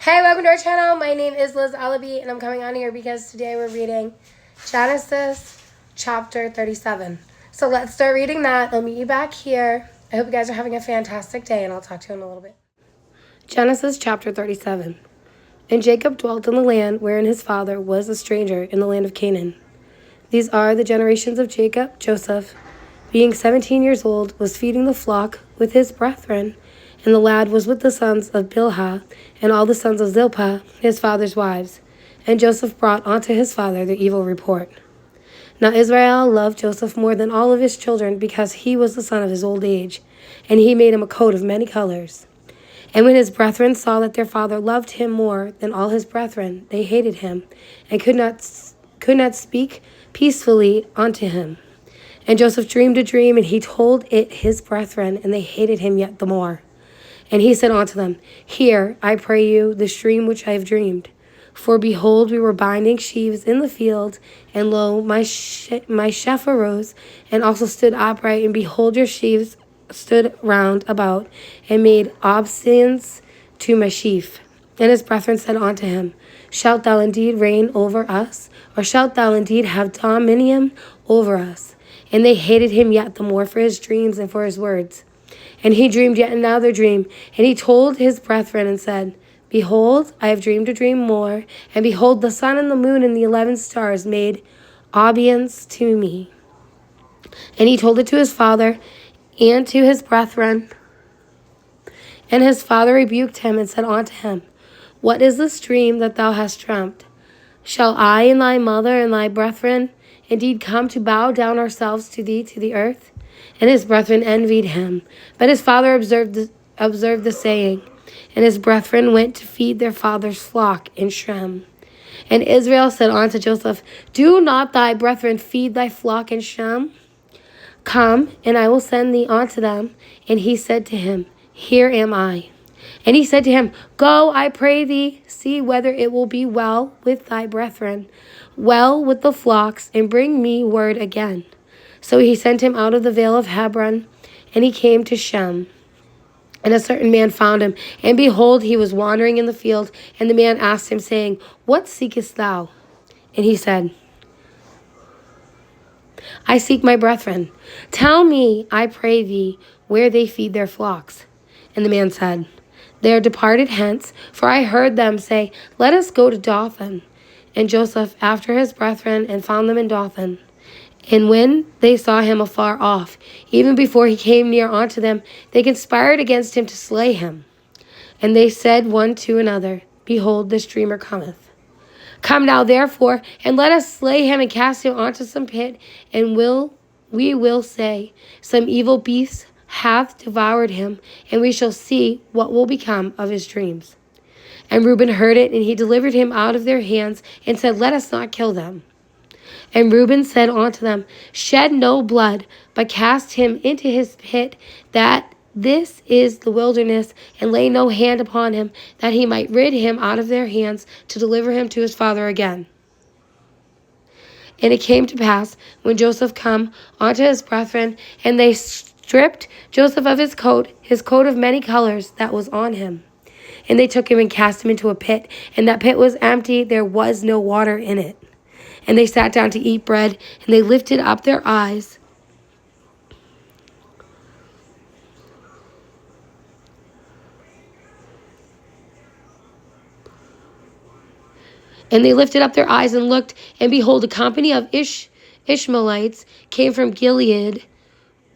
Hey, welcome to our channel. My name is Liz Alabi, and I'm coming on here because today we're reading Genesis chapter 37. So let's start reading that. I'll meet you back here. I hope you guys are having a fantastic day, and I'll talk to you in a little bit. Genesis chapter 37. And Jacob dwelt in the land wherein his father was a stranger in the land of Canaan. These are the generations of Jacob. Joseph, being 17 years old, was feeding the flock with his brethren, and the lad was with the sons of Bilhah, and all the sons of Zilpah, his father's wives. And Joseph brought unto his father the evil report. Now Israel loved Joseph more than all of his children, because he was the son of his old age, and he made him a coat of many colors. And when his brethren saw that their father loved him more than all his brethren, they hated him, and could not speak peacefully unto him. And Joseph dreamed a dream, and he told it his brethren, and they hated him yet the more. And he said unto them, Hear, I pray you, this dream which I have dreamed. For behold, we were binding sheaves in the field, and lo, my sheaf arose, and also stood upright, and behold, your sheaves stood round about, and made obeisance to my sheaf. And his brethren said unto him, Shalt thou indeed reign over us, or shalt thou indeed have dominion over us? And they hated him yet the more for his dreams and for his words. And he dreamed yet another dream, and he told his brethren and said, Behold, I have dreamed a dream more, and behold, the sun and the moon and the 11 stars made obeisance to me. And he told it to his father and to his brethren. And his father rebuked him and said unto him, What is this dream that thou hast dreamt? Shall I and thy mother and thy brethren indeed come to bow down ourselves to thee to the earth? And his brethren envied him. But his father observed the saying. And his brethren went to feed their father's flock in Shem. And Israel said unto Joseph, Do not thy brethren feed thy flock in Shem? Come, and I will send thee unto them. And he said to him, Here am I. And he said to him, Go, I pray thee, see whether it will be well with thy brethren, well with the flocks, and bring me word again. So he sent him out of the vale of Hebron, and he came to Shem. And a certain man found him, and behold, he was wandering in the field. And the man asked him, saying, What seekest thou? And he said, I seek my brethren. Tell me, I pray thee, where they feed their flocks. And the man said, They are departed hence, for I heard them say, Let us go to Dothan. And Joseph after his brethren, and found them in Dothan. And when they saw him afar off, even before he came near unto them, they conspired against him to slay him. And they said one to another, Behold, this dreamer cometh. Come now, therefore, and let us slay him and cast him unto some pit, and we will say, Some evil beast hath devoured him, and we shall see what will become of his dreams. And Reuben heard it, and he delivered him out of their hands, and said, Let us not kill them. And Reuben said unto them, Shed no blood, but cast him into his pit, that this is the wilderness, and lay no hand upon him, that he might rid him out of their hands, to deliver him to his father again. And it came to pass, when Joseph come unto his brethren, and they stripped Joseph of his coat of many colors that was on him. And they took him and cast him into a pit, and that pit was empty, there was no water in it. And they sat down to eat bread, and they lifted up their eyes. And they lifted up their eyes and looked, and behold, a company of Ishmaelites came from Gilead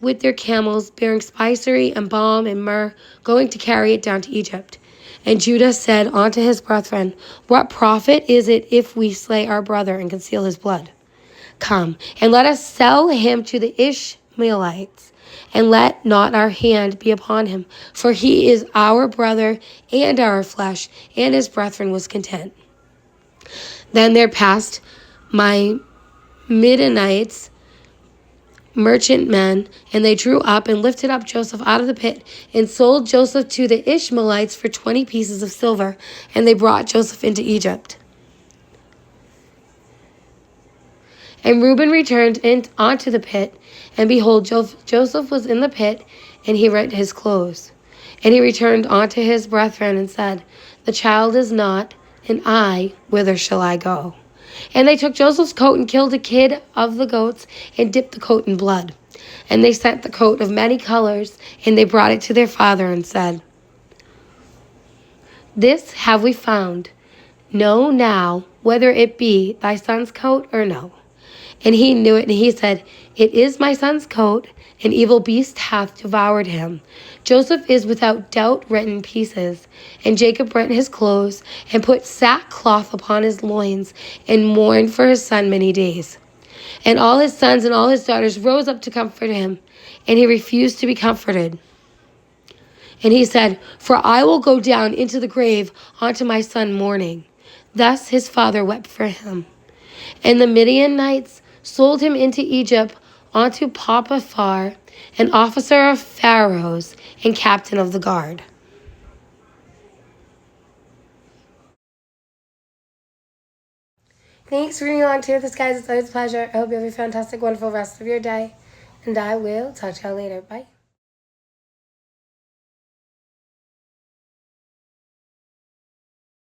with their camels, bearing spicery and balm and myrrh, going to carry it down to Egypt. And Judah said unto his brethren, What profit is it if we slay our brother and conceal his blood? Come, and let us sell him to the Ishmaelites, and let not our hand be upon him, for he is our brother and our flesh. And his brethren was content. Then there passed my Midianites, merchantmen, and they drew up and lifted up Joseph out of the pit, and sold Joseph to the Ishmaelites for 20 pieces of silver, and they brought Joseph into Egypt. And Reuben returned unto the pit, and behold, Joseph was in the pit, and he rent his clothes. And he returned unto his brethren, and said, the child is not, and I, whither shall I go? And they took Joseph's coat and killed a kid of the goats and dipped the coat in blood. And they sent the coat of many colors, and they brought it to their father and said, This have we found. Know now whether it be thy son's coat or no. And he knew it, and he said, It is my son's coat. An evil beast hath devoured him. Joseph is without doubt rent in pieces. And Jacob rent his clothes, and put sackcloth upon his loins, and mourned for his son many days. And all his sons and all his daughters rose up to comfort him, and he refused to be comforted. And he said, For I will go down into the grave unto my son mourning. Thus his father wept for him. And the Midianites sold him into Egypt unto Potiphar, an officer of Pharaoh's and captain of the guard. Thanks for reading along too with us, guys. It's always a pleasure. I hope you have a fantastic, wonderful rest of your day. And I will talk to y'all later. Bye.